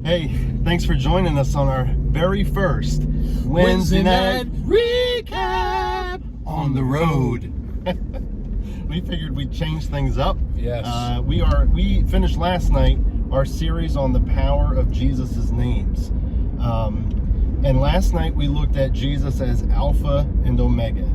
Hey, thanks for joining us on our very first Wednesday night recap on the road. We figured we'd change things up. Yes. We finished last night our series on the power of Jesus's names. And last night we looked at Jesus as Alpha and Omega.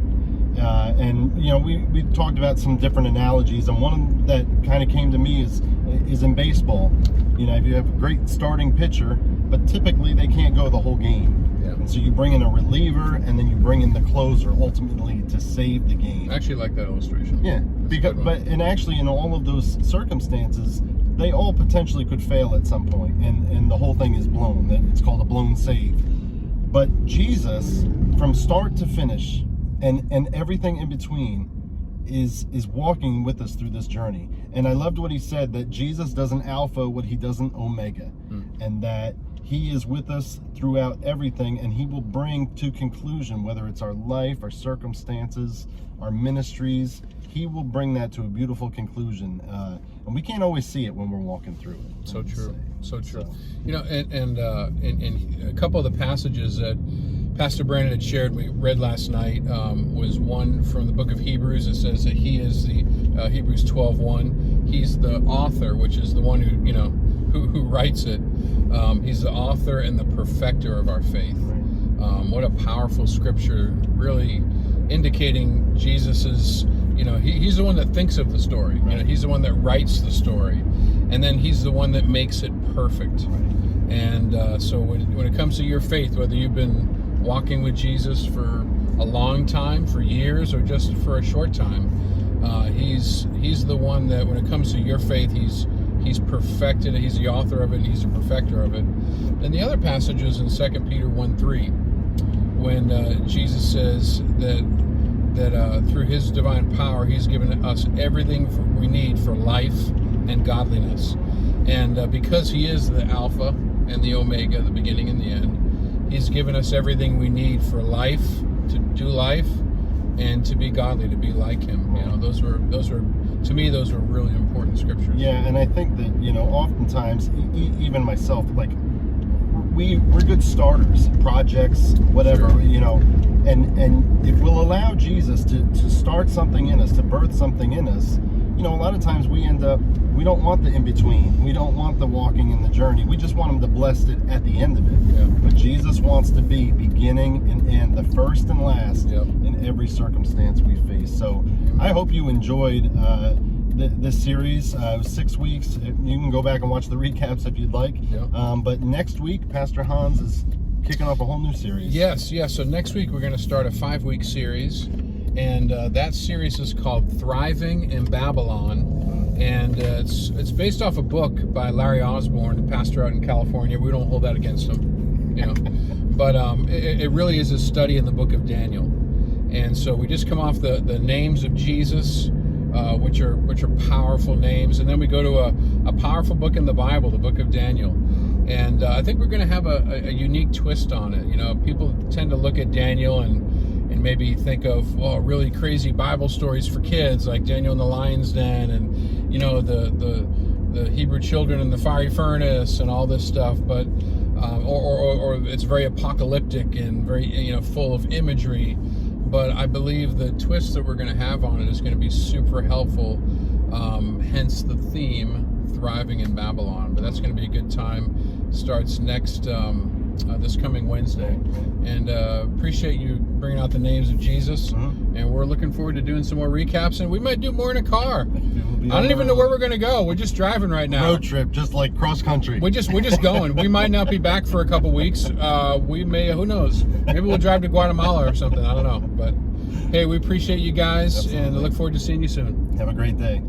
We talked about some different analogies, and one that kind of came to me is in baseball. You know, if you have a great starting pitcher, but typically they can't go the whole game. Yeah. And so you bring in a reliever, and then you bring in the closer ultimately to save the game. I actually like that illustration. Yeah, and actually in all of those circumstances, they all potentially could fail at some point, and the whole thing is blown. It's called a blown save. But Jesus, from start to finish, and everything in between, is walking with us through this journey. And I loved what he said, that Jesus doesn't alpha what he doesn't omega, and that he is with us throughout everything, and he will bring to conclusion, whether it's our life, our circumstances, our ministries, he will bring that to a beautiful conclusion. And we can't always see it when we're walking through it. So true. You know, and a couple of the passages that Pastor Brandon had shared, we read last night, was one from the book of Hebrews. It says that he is the Hebrews 12:1. He's the author, which is the one who writes it. He's the author and the perfecter of our faith. What a powerful scripture, really indicating Jesus's. He's the one that thinks of the story. Right. He's the one that writes the story, and then he's the one that makes it perfect. Right. And so when it comes to your faith, whether you've been walking with Jesus for a long time, for years, or just for a short time, he's the one that, when it comes to your faith, he's perfected it. He's the author of it, and he's the perfecter of it. And the other passage is in 2 Peter 1:3, when Jesus says that through his divine power, he's given us everything we need for life and godliness. And because he is the Alpha and the Omega, the beginning and the end, he's given us everything we need for life, to do life, and to be godly, to be like him. Those were to me, those were really important scriptures. Yeah, and I think that, oftentimes, even myself, like, we're good starters, projects, whatever, Sure. And if we'll allow Jesus to start something in us, to birth something in us, a lot of times we don't want the in-between. We don't want the walking in the journey. We just want him to bless it at the end of it. Yeah. But Jesus wants to be beginning and end, the first and last, Yep. in every circumstance we face. So I hope you enjoyed this series. It was 6 weeks. You can go back and watch the recaps if you'd like. Yeah. But next week, Pastor Hans is kicking off a whole new series. Yes. So next week we're going to start a 5-week series, and that series is called Thriving in Babylon. And it's based off a book by Larry Osborne, a pastor out in California. We don't hold that against him, But it really is a study in the book of Daniel. And so we just come off the names of Jesus, which are powerful names, and then we go to a powerful book in the Bible, the book of Daniel. And I think we're going to have a unique twist on it. People tend to look at Daniel and maybe think of, really crazy Bible stories for kids, like Daniel in the lion's den, and the Hebrew children in the fiery furnace and all this stuff. But or it's very apocalyptic and very full of imagery. But I believe the twist that we're going to have on it is going to be super helpful. Hence the theme, Thriving in Babylon. But that's going to be a good time. Starts next this coming Wednesday. And appreciate you bringing out the names of Jesus. And we're looking forward to doing some more recaps. And we might do more in a car. I don't even know where we're going to go. We're just driving right now. Road trip, just like cross country. We're just going. We might not be back for a couple weeks. We may, who knows? Maybe we'll drive to Guatemala or something. I don't know. But hey, we appreciate you guys. Absolutely. And I look forward to seeing you soon. Have a great day.